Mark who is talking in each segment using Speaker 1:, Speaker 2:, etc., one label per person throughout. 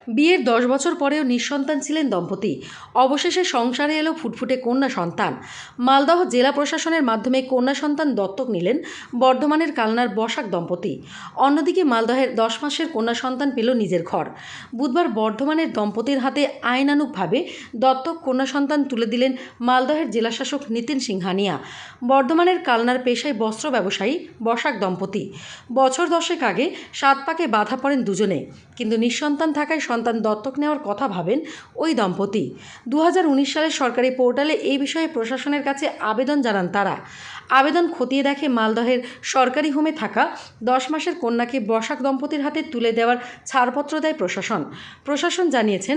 Speaker 1: বিয়ের ১০ বছর পরেও নিঃসন্তান ছিলেন দম্পতি। অবশেষে সংসারে এলো ফুটফুটে কন্যা সন্তান। মালদহ জেলা প্রশাসনের মাধ্যমে কন্যা সন্তান দত্তক নিলেন বর্ধমানের কালনার বসাক দম্পতি। অন্যদিকে মালদহের ১০ মাসের কন্যা সন্তান পেল নিজের ঘর। বুধবার বর্ধমানের দম্পতির হাতে আইনানুগভাবে দত্তক কন্যা সন্তান তুলে দিলেন মালদহের জেলাশাসক নিতিন সিংহানিয়া। বর্ধমানের কালনার পেশায় বস্ত্র ব্যবসায়ী বসাক দম্পতি। বছর ১০ আগে ৭ পাকে বাধা পড়েন দুজনে, কিন্তু নিঃসন্তান থাকায় সন্তান দত্তক নেওয়ার কথা ভাবেন ওই দম্পতি। ২০১৯ সালের সরকারি পোর্টালে এই বিষয়ে প্রশাসনের কাছে আবেদন জানান তারা। আবেদন খতিয়ে দেখে মালদহের সরকারি হোমে থাকা ১০ মাসের কন্যাকে বসাক দম্পতির হাতে তুলে দেওয়ার ছাড়পত্র দেয় প্রশাসন। প্রশাসন জানিয়েছেন,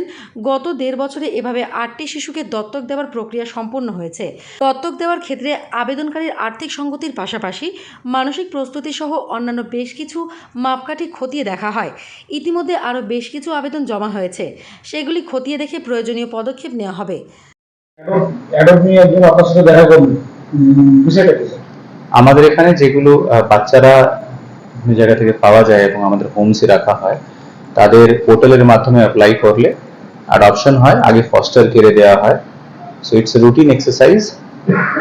Speaker 1: গত ১.৫ বছরে এভাবে ৮টি শিশুকে দত্তক দেওয়ার প্রক্রিয়া সম্পন্ন হয়েছে। দত্তক দেওয়ার ক্ষেত্রে আবেদনকারীর আর্থিক সঙ্গতির পাশাপাশি মানসিক প্রস্তুতি সহ অন্যান্য বেশ কিছু মাপকাঠি খতিয়ে দেখা হয়। ইতিমধ্যে আরও বেশ কিছু আবেদন জমা হয়েছে, সেগুলি খতিয়ে দেখে প্রয়োজনীয় পদক্ষেপ নেওয়া হবে।
Speaker 2: আমাদের এখানে যেগুলো বাচ্চারা বিভিন্ন জায়গা থেকে পাওয়া যায় এবং আমাদের হোমসে রাখা হয়, তাদের পোর্টালের মাধ্যমে অ্যাপ্লাই করলে অ্যাডপশন হয়। আগে ফস্টার কেয়ারে দেওয়া হয়। So it's a routine exercise.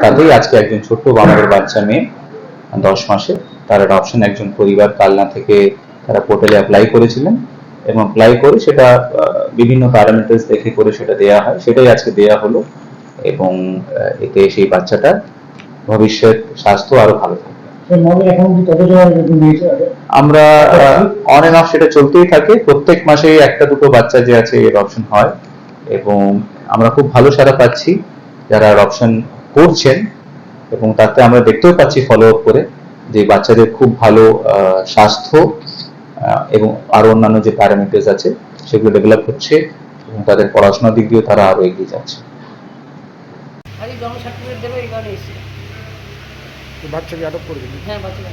Speaker 2: তাতেই আজকে একজন ছোট্ট আমাদের বাচ্চা মেয়ে ১০ মাসে, তার অ্যাডপশন একজন পরিবার কালনা থেকে তারা পোর্টালে অ্যাপ্লাই করেছিলেন এবং অ্যাপ্লাই করে সেটা বিভিন্ন প্যারামিটার্স দেখে করে সেটা দেওয়া হয়। সেটাই আজকে দেওয়া হলো এবং এতে সেই বাচ্চাটা ভবিষ্যৎ স্বাস্থ্য আরো ভালো থাকবে। আমরা অন এন্ড অফ সেটা চলতেই থাকে। প্রত্যেক মাসে একটা দুটো বাচ্চা যে আছে এর অপশন হয় এবং আমরা খুব ভালো সাড়া পাচ্ছি যারা অপশন করছেন এবং তাতে আমরা দেখতেও পাচ্ছি ফলো আপ করে যে বাচ্চাদের খুব ভালো স্বাস্থ্য এবং আরো অন্যান্য যে প্যারামিটার্স আছে সেগুলো ডেভেলপ হচ্ছে এবং তাদের পড়াশোনার দিক দিয়েও তারা আরো এগিয়ে যাচ্ছে।
Speaker 3: বাচ্চাকে আটক করে দিলেন?
Speaker 4: হ্যাঁ, বাচ্চাকে।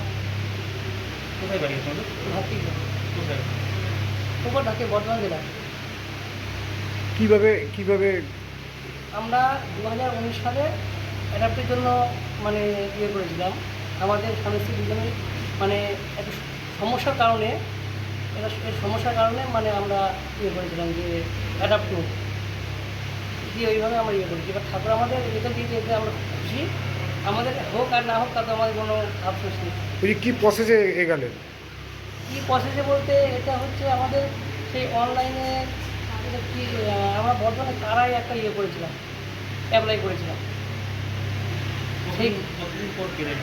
Speaker 5: কোথায় বাড়ি আপনাদের? কোথায়?
Speaker 4: উপর ঢাকে বর্ধমান জেলা।
Speaker 3: কিভাবে
Speaker 4: আমরা ২০১৯ সালে অ্যাডাপ্টের জন্য মানে করেছিলাম। আমাদের স্বামী স্ত্রী দুজনেই মানে একটা সমস্যার কারণে মানে আমরা করেছিলাম যে অ্যাডাপ্ট দিয়ে ওইভাবে আমরা করেছি। এবার ঠাকুর আমাদের এটা দিয়ে যেতে আমরা খুশি। আমাদের হোক আর না হোক তাতে আমাদের কোনো আফসোস নেই।
Speaker 3: কি প্রসেসে এগালেন?
Speaker 4: কী প্রসেসে বলতে এটা হচ্ছে আমাদের সেই অনলাইনে কি আমরা বর্তমানে তারাই একটা করেছিলাম, অ্যাপ্লাই করেছিলাম। সেই
Speaker 5: কতদিন পর পেলেন?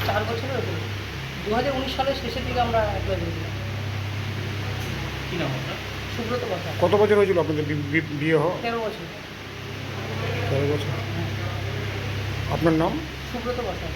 Speaker 4: 4 বছরের উপরে ২০১৯ সালের শেষের দিকে আমরা অ্যাপ্লাই করেছিলাম।
Speaker 5: কি নাম আপনার?
Speaker 4: সুব্রত কথা।
Speaker 3: কত বছর হয়েছিল আপনাদের বিয়ে হওয়া?
Speaker 4: 13 বছর।
Speaker 3: 13 বছর। আপনার নাম?
Speaker 4: সুব্রত কথা।